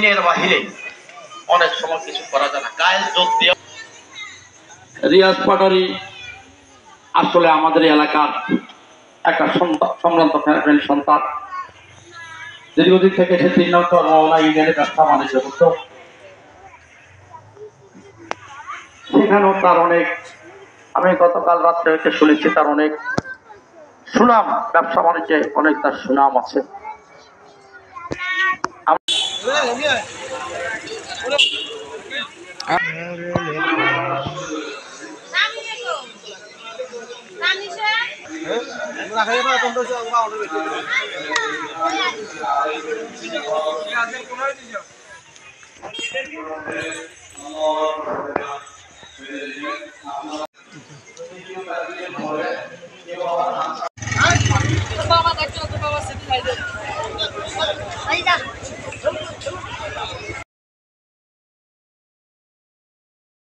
আইনের বাহিরে অনেক সময় কিছু করা যায় না। গায়ে যোগ দিয়ে রিয়াজ পাটারি আসলে আমাদের এলাকার একটা সম্ভ্রান্ত ফ্যামিলির সন্তান। দীর্ঘদিন থেকে সে 3 নম্বর মওলা ইউনিয়নে ব্যবসা বাণিজ্য করত। সেখানেও তার অনেক, আমি গতকাল রাত্রে হইতে শুনেছি তার অনেক সুনাম, ব্যবসা বাণিজ্যে অনেক তার সুনাম আছে। বাবা